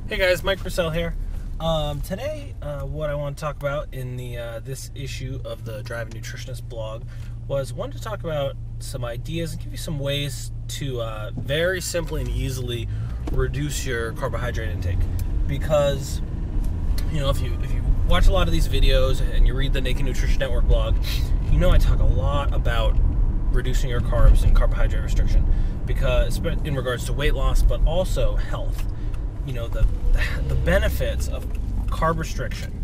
Hey guys, Mike Roussell here. Today, what I want to talk about in the this issue of the Driving Nutritionist blog was wanted to talk about some ideas and give you some ways to very simply and easily reduce your carbohydrate intake. Because if you watch a lot of these videos and you read the Naked Nutrition Network blog, I talk a lot about reducing your carbs and carbohydrate restriction, because in regards to weight loss, but also health. The benefits of carb restriction,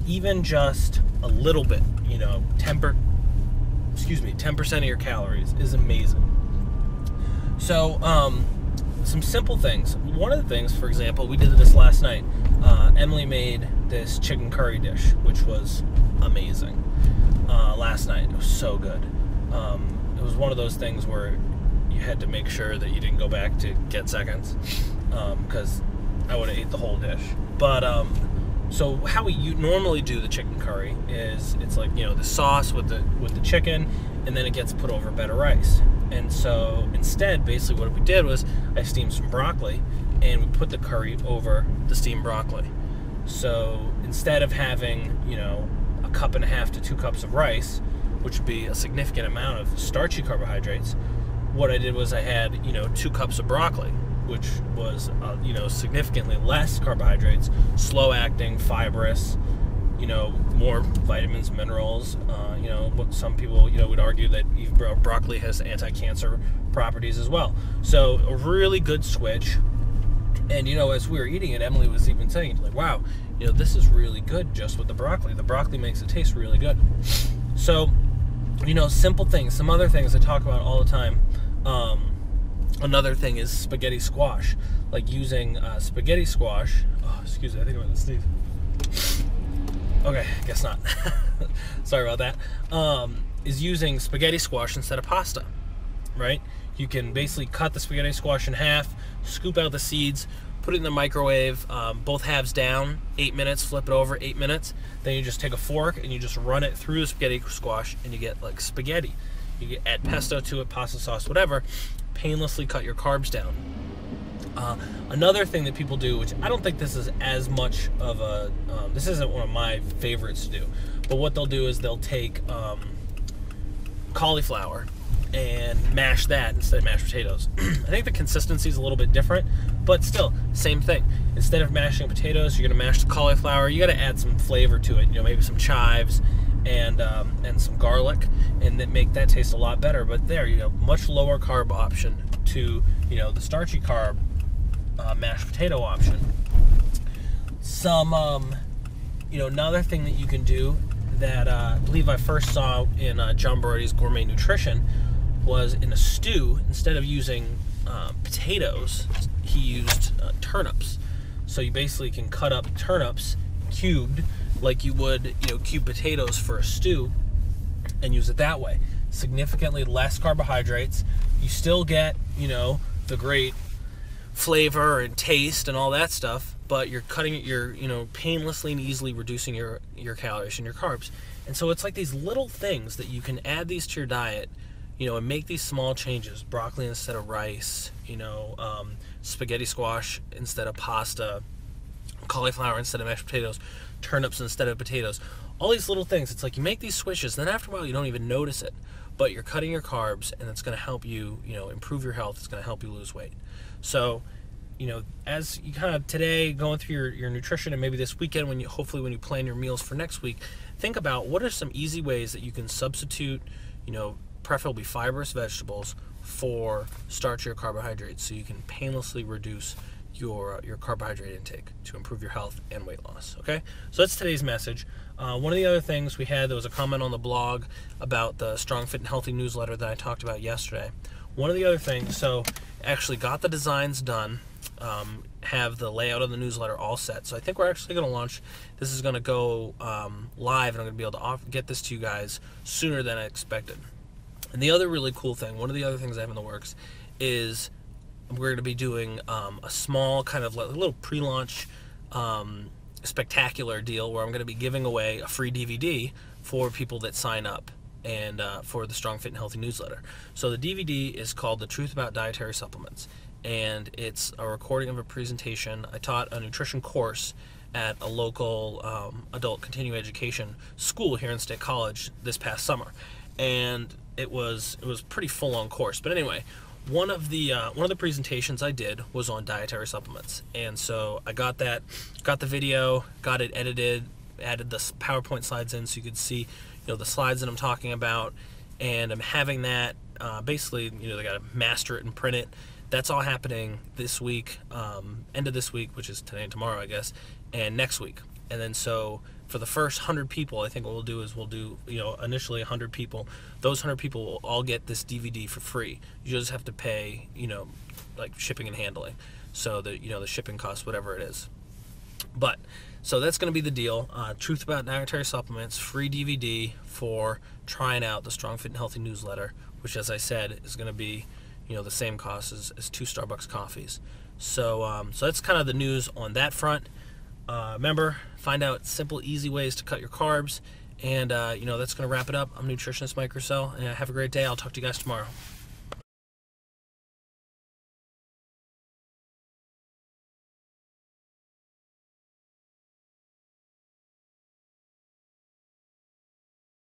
even just a little bit, 10% of your calories is amazing. So, some simple things. One of the things, for example, we did this last night. Emily made this chicken curry dish, which was amazing. Last night, it was so good. It was one of those things where you had to make sure that you didn't go back to get seconds, because I would have ate the whole dish. But so how we normally do the chicken curry is it's like the sauce with the chicken, and then it gets put over bed of rice. And so instead, basically what we did was I steamed some broccoli, and we put the curry over the steamed broccoli. So instead of having a cup and a half to 2 cups of rice, which would be a significant amount of starchy carbohydrates, what I did was I had 2 cups of broccoli, which was significantly less carbohydrates, slow acting, fibrous, more vitamins, minerals. What some people would argue that broccoli has anti-cancer properties as well. So a really good switch. And as we were eating it, Emily was even saying, like, wow, this is really good just with the broccoli. The broccoli makes it taste really good. So simple things. Some other things I talk about all the time. Another thing is spaghetti squash, like using spaghetti squash. Oh, excuse me, I think I'm going to sneeze. Okay, guess not. Sorry about that. Is using spaghetti squash instead of pasta, right? You can basically cut the spaghetti squash in half, scoop out the seeds, put it in the microwave, both halves down, 8 minutes, flip it over, 8 minutes. Then you just take a fork and you just run it through the spaghetti squash, and you get like spaghetti. You add pesto to it, pasta sauce, whatever. Painlessly cut your carbs down. Another thing that people do, which I don't think this is as much of a, this isn't one of my favorites to do, but what they'll do is they'll take cauliflower and mash that instead of mashed potatoes. I think the consistency is a little bit different, but still, same thing. Instead of mashing potatoes, you're going to mash the cauliflower. You got to add some flavor to it, maybe some chives and some garlic, and that make that taste a lot better. But there, much lower carb option to the starchy carb mashed potato option. Some another thing that you can do that I believe I first saw in John Brody's Gourmet Nutrition was in a stew. Instead of using potatoes, he used turnips. So you basically can cut up turnips cubed like you would cube potatoes for a stew, and use it that way. Significantly less carbohydrates. You still get the great flavor and taste and all that stuff, but you're cutting it, you're painlessly and easily reducing your calories and your carbs. And so it's like these little things that you can add these to your diet, and make these small changes. Broccoli instead of rice, spaghetti squash instead of pasta, cauliflower instead of mashed potatoes, turnips instead of potatoes. All these little things. It's like you make these switches, then after a while you don't even notice it, but you're cutting your carbs, and it's going to help you, improve your health. It's going to help you lose weight. So, as you kind of today going through your nutrition, and maybe this weekend hopefully when you plan your meals for next week, think about what are some easy ways that you can substitute, preferably fibrous vegetables for starchy or carbohydrates, so you can painlessly reduce your carbohydrate intake to improve your health and weight loss. Okay, so that's today's message. One of the other things we had, there was a comment on the blog about the Strong, Fit, and Healthy newsletter that I talked about yesterday. One of the other things, so actually got the designs done, have the layout of the newsletter all set. So I think we're actually going to launch. This is going to go live, and I'm going to be able to get this to you guys sooner than I expected. And the other really cool thing, one of the other things I have in the works, is we're going to be doing a small kind of like a little pre-launch spectacular deal where I'm going to be giving away a free DVD for people that sign up and for the Strong, Fit, and Healthy newsletter. So the DVD is called The Truth About Dietary Supplements. and it's a recording of a presentation. I taught a nutrition course at a local adult continuing education school here in State College this past summer, and it was pretty full-on course. But anyway, one of the presentations I did was on dietary supplements, and so I got the video, got it edited, added the PowerPoint slides in so you could see, the slides that I'm talking about, and I'm having that basically, they got to master it and print it. That's all happening this week, end of this week, which is today and tomorrow, I guess, and next week. And then so for the first 100 people, I think what we'll do is initially 100 people. Those 100 people will all get this DVD for free. You just have to pay, like shipping and handling. So the shipping costs, whatever it is. But so that's going to be the deal. Truth About Dietary Supplements, free DVD for trying out the Strong Fit and Healthy newsletter, which, as I said, is going to be the same cost as 2 Starbucks coffees. So so that's kind of the news on that front. Remember, find out simple, easy ways to cut your carbs, and that's going to wrap it up. I'm nutritionist Mike Roussell, and have a great day. I'll talk to you guys tomorrow.